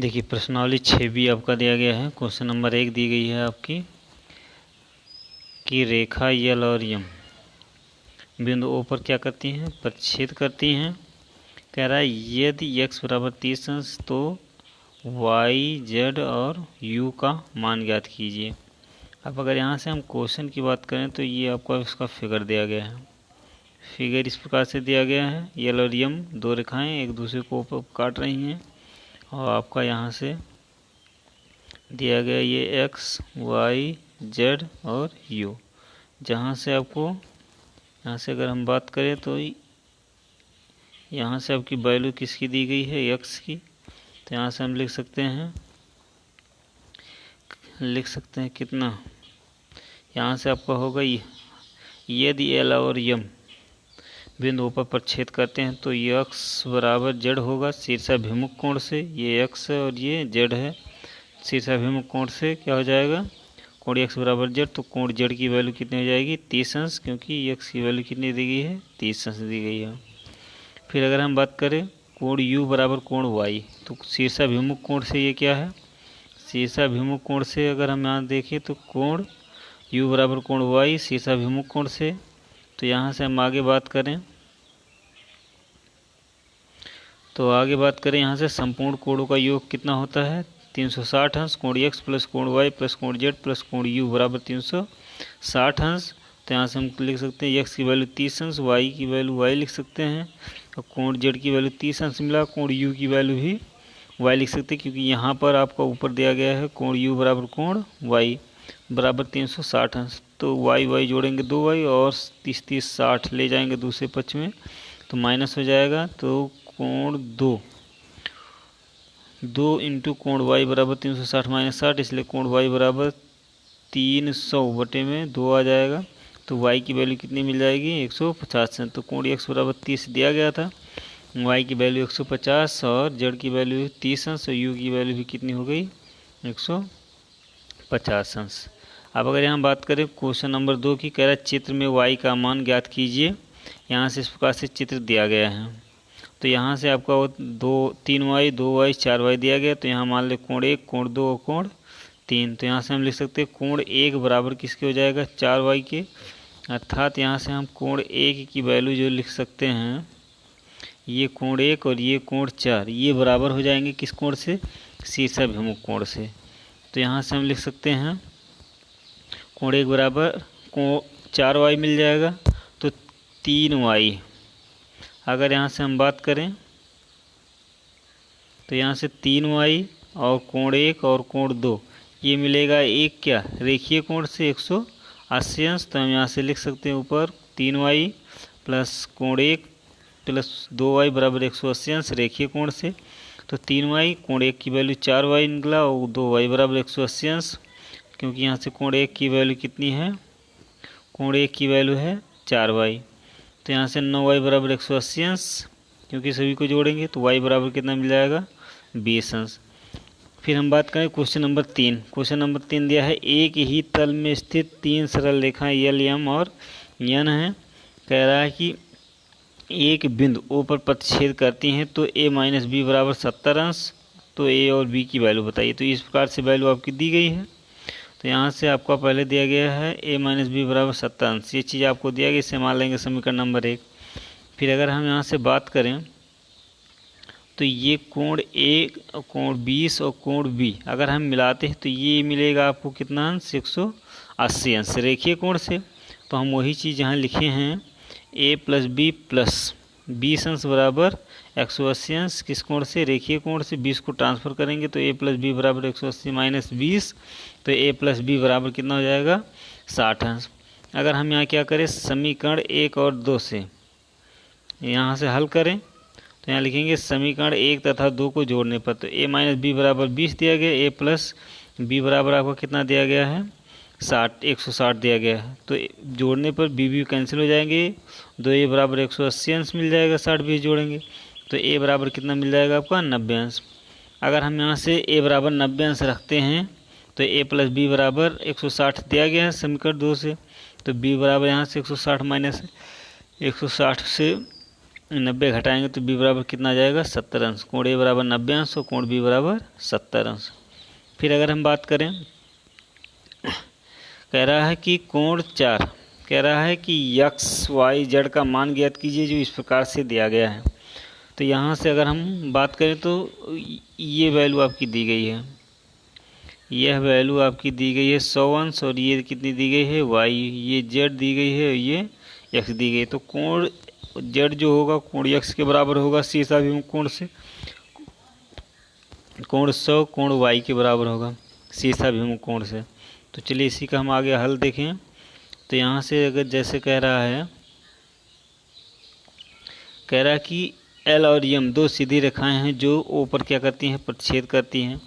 देखिए प्रश्नावली 6B आपका दिया गया है। क्वेश्चन नंबर 1 दी गई है आपकी कि रेखा यल और यम बिंदु ओ पर क्या करती हैं, प्रतिच्छेद करती हैं। कह रहा है यदि x बराबर 30 अंश तो y z और u का मान ज्ञात कीजिए। अब अगर यहाँ से हम क्वेश्चन की बात करें तो ये आपका इसका फिगर दिया गया है। फिगर इस प्रकार से दिया गया है, यल और यम दो रेखाएं एक दूसरे को ऊपर काट रही हैं और आपका यहाँ से दिया गया ये x, y, z और u। जहाँ से आपको यहाँ से अगर हम बात करें तो यहाँ से आपकी वैल्यू किसकी दी गई है, x की। तो यहाँ से हम लिख सकते हैं कितना, यहाँ से आपका होगा यदि l और यम बिंदु पर प्रतिच्छेद करते हैं तो ये x बराबर z होगा शीर्षाभिमुख कोण से। ये x है और ये z है। शीर्षाभिमुख कोण से क्या हो जाएगा, कोण x बराबर z, तो कोण z की वैल्यू कितनी हो जाएगी 30 अंश, क्योंकि x की वैल्यू कितनी दी गई है 30 अंश दी गई है। फिर अगर हम बात करें कोण u बराबर कोण y, तो शीर्षाभिमुख कोण से ये क्या है, शीर्षाभिमुख कोण से अगर हम यहाँ देखें तो कोण u बराबर कोण y शीर्षाभिमुख कोण से। तो यहाँ से हम आगे बात करें यहाँ से संपूर्ण कोणों का योग कितना होता है 360 अंश। कोण x प्लस कोण y प्लस कोण z प्लस कोण u बराबर 360 अंश। तो यहाँ से हम लिख सकते हैं x की वैल्यू 30 अंश, y की वैल्यू y लिख सकते हैं और कोण z की वैल्यू 30 अंश मिला, कोण u की वैल्यू भी y लिख सकते हैं, क्योंकि यहाँ पर आपका ऊपर दिया गया है कोण u बराबर कोण y बराबर 360 अंश। तो y जोड़ेंगे 2y और 30 60 ले जाएंगे दूसरे पक्ष में तो माइनस हो जाएगा। तो कोण 2 इंटू कोण y बराबर 360 माइनस 60, इसलिए कोण y बराबर 300/2 आ जाएगा। तो y की वैल्यू कितनी मिल जाएगी 150। तो कोण x बराबर 30 दिया गया था, y की वैल्यू 150 और z की वैल्यू 30 अंश और u की वैल्यू भी कितनी हो गई 150 अंश। अब अगर यहाँ बात करें क्वेश्चन नंबर 2 की, कह रहा है चित्र में y का मान ज्ञात कीजिए। यहाँ से इस प्रकार से चित्र दिया गया है। तो यहाँ से आपका 3y 2y 4y दिया गया। तो यहाँ मान ले कोण 1 कोण 2 और कोण 3। तो यहाँ से हम लिख सकते हैं कोण 1 बराबर किसके हो जाएगा 4y के, अर्थात यहाँ से हम कोण 1 की वैल्यू जो लिख सकते हैं, ये कोण 1 और ये कोण 4 ये बराबर हो जाएंगे किस कोण से, शीर्षाभिमुख कोण से। तो यहाँ से हम लिख सकते हैं कोण 1 बराबर 4y मिल जाएगा तो 3y। अगर यहाँ से हम बात करें तो यहाँ से 3y और कोण 1 और कोण 2 ये मिलेगा एक क्या रेखीय कोण से 180 अंश। तो हम यहाँ से लिख सकते हैं ऊपर 3y प्लस कोण 1 प्लस 2y बराबर 180 अंश रेखीय कोण से। तो 3y कोण 1 की वैल्यू 4y निकला और 2y बराबर 180 अंश, क्योंकि यहाँ से कोण 1 की वैल्यू कितनी है, कोण 1 की वैल्यू है 4y। तो यहाँ से 9y बराबर 180 अंश, क्योंकि सभी को जोड़ेंगे तो y बराबर कितना मिल जाएगा 20 अंश। फिर हम बात करें क्वेश्चन नंबर 3। क्वेश्चन नंबर 3 दिया है एक ही तल में स्थित 3 सरल रेखाएं यल एम और n हैं। कह रहा है कि एक बिंदु O पर प्रतिच्छेद करती हैं तो a माइनस बी बराबर 70 अंश। तो a और b की वैल्यू बताइए। तो इस प्रकार से वैल्यू आपकी दी गई है। तो यहाँ से आपका पहले दिया गया है a माइनस बी बराबर 70 अंश, ये चीज़ आपको दिया गया, इससे मान लेंगे समीकरण नंबर 1। फिर अगर हम यहाँ से बात करें तो ये कोण 1 कोण 20 और कोण b अगर हम मिलाते हैं तो ये मिलेगा आपको कितना अंश 180 अंश रेखीय कोण से। तो हम वही चीज़ यहाँ लिखे हैं a प्लस बी प्लस 20 अंश बराबर 180 अंश किस कोण से, रेखीय कोण से। 20 को ट्रांसफर करेंगे तो a प्लस बी बराबर 180 माइनस 20, तो a प्लस बी बराबर कितना हो जाएगा 60 अंश। अगर हम यहाँ क्या करें समीकरण 1 और 2 से यहाँ से हल करें तो यहाँ लिखेंगे समीकरण 1 तथा 2 को जोड़ने पर तो a माइनस बी बराबर 20 दिया गया, a प्लस बी बराबर आपको कितना दिया गया है 160 दिया गया है। तो जोड़ने पर b कैंसिल हो जाएंगे, 2a बराबर 180 अंश मिल जाएगा, 60 20 जोड़ेंगे तो a बराबर कितना मिल जाएगा आपका 90 अंश। अगर हम यहाँ से a बराबर 90 अंश रखते हैं तो a प्लस बी बराबर 160 दिया गया है समीकरण 2 से। तो b बराबर यहाँ से 160 माइनस 160 से 90 घटाएंगे तो बी बराबर कितना आ जाएगा 70 अंश। कोण ए बराबर 90 अंश और कोण बी बराबर 70 अंश। फिर अगर हम बात करें, कह रहा है कि कोण 4, कह रहा है कि यक्स वाई जेड का मान ज्ञात कीजिए जो इस प्रकार से दिया गया है। तो यहाँ से अगर हम बात करें तो ये वैल्यू आपकी दी गई है, यह वैल्यू आपकी दी गई है 100 अंश, और ये कितनी दी गई है वाई, ये जेड दी गई है और ये एक्स दी गई है। तो कोण जेड जो होगा कोण एक्स के बराबर होगा शीर्षाभिमुख कोण से, कोण 100 कोण वाई के बराबर होगा शीर्षाभिमुख कोण से। तो चलिए इसी का हम आगे हल देखें। तो यहाँ से अगर जैसे कह रहा है कि एल और एम दो सीधी रेखाएं हैं जो ओ पर क्या करती हैं, प्रतिच्छेद करती हैं।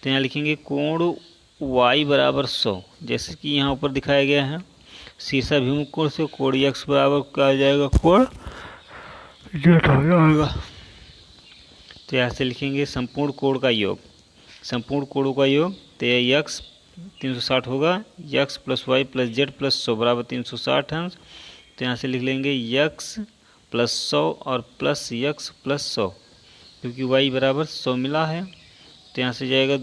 तो यहाँ लिखेंगे कोण वाई बराबर 100, जैसे कि यहाँ ऊपर दिखाया गया है शीर्षाभिमुख कोण से। कोण एक्स बराबर क्या आ जाएगा, कोण जेड हो जाएगा। तो यहाँ से लिखेंगे संपूर्ण कोण का योग, संपूर्ण कोणों का योग। तो यह यक्स 360 होगा, x plus y plus z plus 100 बराबर 360 अंश। तो यहाँ से लिख लेंगे यक्स प्लस 100 और प्लस यक्स प्लस 100, क्योंकि वाई बराबर 100 मिला है। तो यहाँ से जाएगा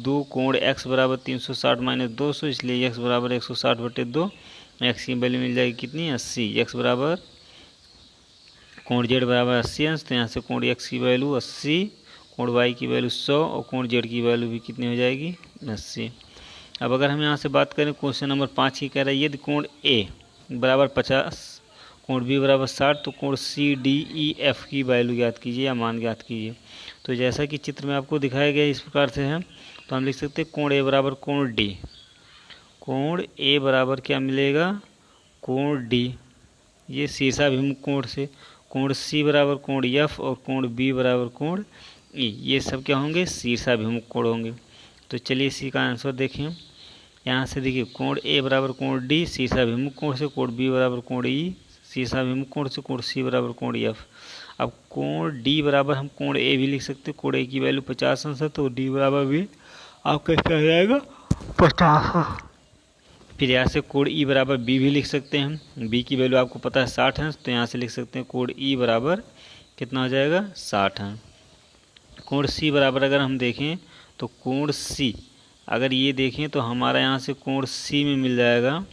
2 कोण एक्स बराबर 360 माइनस 200, इसलिए एक्स बराबर 160/2। एक्स की वैल्यू मिल जाएगी कितनी, 80। एक्स बराबर कोण जेड बराबर 80 अंश। तो यहाँ से कोण एक्स की वैल्यू 80, कोण वाई की वैल्यू 100 और कोण जेड की वैल्यू भी कितनी हो जाएगी, 80। अब अगर हम यहाँ से बात करें क्वेश्चन नंबर 5 की, कह रहा है यदि कोण ए बराबर 50, कोण बी बराबर 60, तो कोण सी डी ई एफ की वैल्यू ज्ञात कीजिए या मान ज्ञात कीजिए। तो जैसा कि चित्र में आपको दिखाया गया इस प्रकार से है, तो हम लिख सकते हैं कोण ए बराबर कोण डी, कोण ए बराबर क्या मिलेगा, कोण डी, ये शीर्षाभिमुख कोण से। कोण सी बराबर कोण एफ और कोण बी बराबर कोण ई, ये सब क्या होंगे, शीर्षाभिमुख कोण होंगे। तो चलिए इसी का आंसर देखें। यहाँ से देखिए कोण ए बराबर कोण डी शीर्षाभिमुख कोण से, कोण बी बराबर कोण ई शीर्षाभिमुख कोण से, कोण सी बराबर कोण एफ। अब कोण डी बराबर हम कोण ए भी लिख सकते हैं, कोण ए की वैल्यू 50 अंश है, तो डी बराबर भी आपका क्या आ जाएगा, 50। फिर यहाँ से कोण ई बराबर बी भी लिख सकते हैं, बी की वैल्यू आपको पता है 60 अंश, तो यहाँ से लिख सकते हैं कोण ई बराबर कितना हो जाएगा, 60 अंश। कोण सी बराबर अगर हम देखें तो कोण सी अगर ये देखें तो हमारा यहाँ से कोण सी में मिल जाएगा,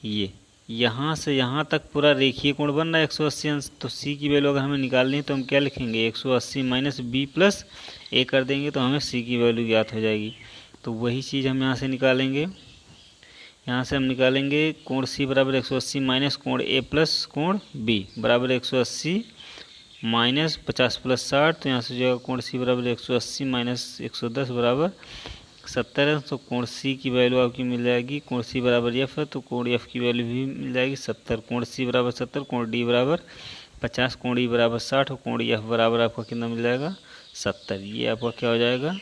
ये यहाँ से यहाँ तक पूरा रेखीय कोण बन रहा है 180 अंश। तो सी की वैल्यू अगर हमें निकालनी है तो हम क्या लिखेंगे, 180 माइनस बी प्लस ए कर देंगे तो हमें सी की वैल्यू ज्ञात हो जाएगी। तो वही चीज़ हम यहाँ से निकालेंगे, यहाँ से हम निकालेंगे कोण सी बराबर 180 माइनस कोण ए प्लस कोण बी बराबर 180 माइनस 50 प्लस 60। तो यहाँ से जो है कोण सी बराबर 180 माइनस 110 बराबर 70। तो कोण सी की वैल्यू आपकी मिल जाएगी, कोण सी बराबर एफ है तो कोण एफ की वैल्यू भी मिल जाएगी 70। कोण सी बराबर 70, कोण डी बराबर 50, कोण ई बराबर 60 और कोण एफ बराबर आपका कितना मिल जाएगा, 70। ये आपका क्या हो जाएगा,